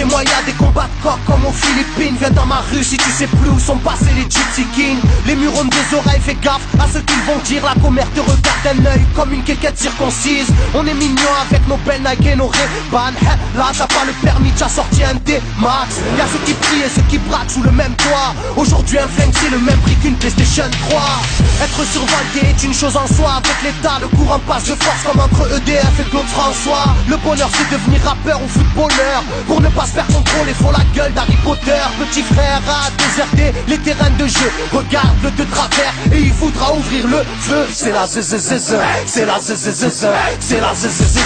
chez moi y'a des combats de coq comme aux Philippines. Viens dans ma rue si tu sais plus où sont passés les Gypsy Kings. Les murs ont des oreilles, fais gaffe à ce qu'ils vont dire. La commère te regarde d'un œil comme une quéquette circoncise. On est mignon avec nos belles Nike et nos Ray-Ban. Là t'as pas le permis, t'as sorti un D-Max. Y'a ceux qui prient et ceux qui braquent sous le même toit. Aujourd'hui un flingue c'est le même prix qu'une PlayStation 3. Être survolté est une chose en soi. Avec l'État le courant passe de force comme entre EDF et Claude François. Le bonheur c'est devenir rappeur ou footballeur. Pour ne pas se faire contrôler faut la gueule d'Harry Potter. Petit frère a déserté les terrains de jeu. Regarde-le de travers et il voudra ouvrir le feu. C'est la zzzz, c'est la zzzz, c'est la zzzz,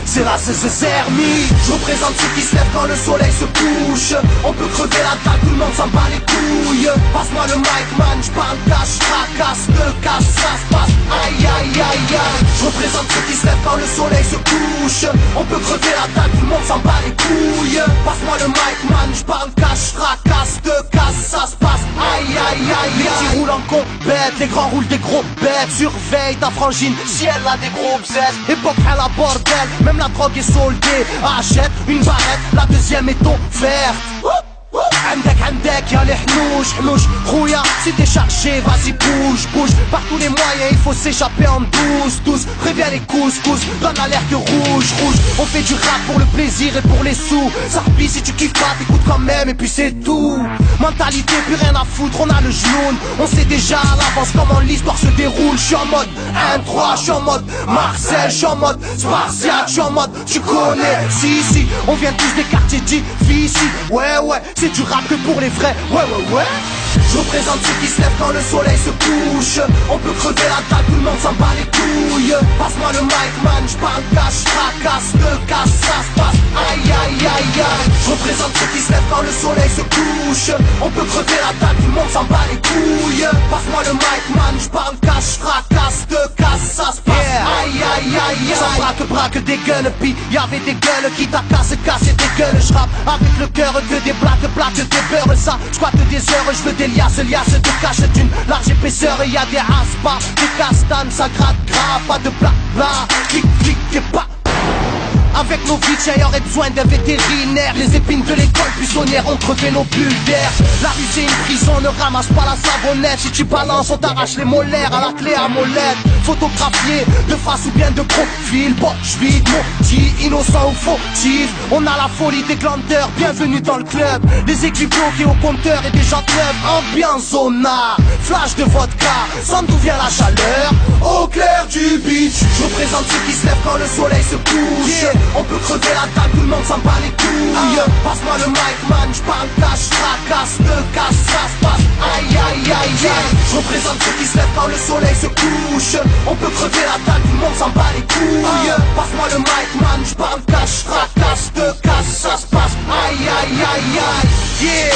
c'est la zzzermie. Je représente ceux qui se lèvent quand le soleil se couche. On peut crever la dalle, tout le monde s'en bat les couilles. Passe-moi le mic man, j'parle cash, tracasse, te casse, ça se passe. Aïe aïe aïe aïe. Je représente ceux qui se lèvent quand le soleil se couche. On peut crever la dalle, tout le monde s'en bat les couilles. Passe-moi le mic man, j'parle cash, tracasse, te casse, ça se passe. Aïe aïe aïe. Les petits roulent en compète, les grands roulent des gros bêtes. Surveille ta frangine, si elle a des gros bzètes. Époque à la bordel, même la drogue est soldée. Achète une barrette, la deuxième est offerte. عندك يا الحنوش حنوش خويا si t'es chargé vas-y bouge bouge. Par tous les moyens il faut s'échapper en douce. Préviens les couscous, donne l'alerte rouge. On fait du rap pour le plaisir et pour les sous. Sarpi si tu kiffes pas t'écoutes quand même et puis c'est tout. Mentalité plus rien à foutre, on a le genou. On sait déjà à l'avance comment l'histoire se déroule. J'suis en mode 1-3, j'suis en mode Marcel, j'suis en mode Spartiate, j'suis en mode tu connais. Si on vient tous des quartiers difficiles. Ouais c'est du rap que pour les vrais. Ouais. Je représente ceux qui se lèvent quand le soleil se couche. On peut crever la dalle, tout le monde s'en bat les couilles. Passe-moi le mic man, j'parle cash, tracasse, te casse, ça se passe. Aïe aïe aïe aïe. Je représente ceux qui se lèvent quand le soleil se couche. On peut crever la dalle, tout le monde s'en bat les couilles. Passe-moi le mic man, j'parle cash, tracasse, te casse, ça se passe. Aïe aïe aïe aïe. Ça braque des gueules, pis y'avait des gueules qui t'a cassé des gueules. J'rappe avec le cœur que des blagues, des beurres. Ça, j'squatte des heures, j'veux des liasses te cache d'une large épaisseur. Et y'a des aspas, des castanes, ça gratte grave. Pas de blabla, clic et pas. Avec nos vies, y aurait besoin d'un vétérinaire. Les épines de l'école buissonnière ont crevé nos bulles d'air. La rue c'est une prison, ne ramasse pas la savonnette. Si tu balances, on t'arrache les molaires à la clé à molette. Photographié de face ou bien de profil. Bon, j'vide motif, innocent ou fautif. On a la folie des glandeurs, bienvenue dans le club. Les équipes bloquées au compteur et des gens neuves. Ambiance zona, flash de vodka. Sans d'où vient la chaleur, au clair du beach. Je représente ceux qui se lèvent quand le soleil se couche. On peut crever la dalle, tout le monde s'en bat les couilles. Passe-moi le mic man, j'parle cash, tracasse, te casse, ça se passe. Aïe aïe aïe aïe. Je représente ceux qui se lèvent quand le soleil se couche. On peut crever la dalle, tout le monde s'en bat les couilles. Passe-moi le mic man, j'parle cash, tracasse, te casse, ça se passe. Aïe aïe aïe aïe. Yeah.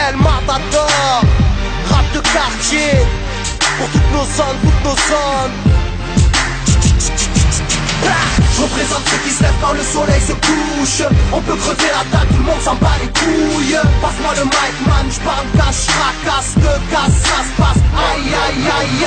El Matador, rap de quartier. Pour toutes nos zones. Je représente ceux qui se lèvent quand le soleil se couche. On peut crever la dalle, tout le monde s'en bat les couilles. Passe-moi le mic man, j'parle cash, tracasse, te casse, ça se passe. Aïe aïe aïe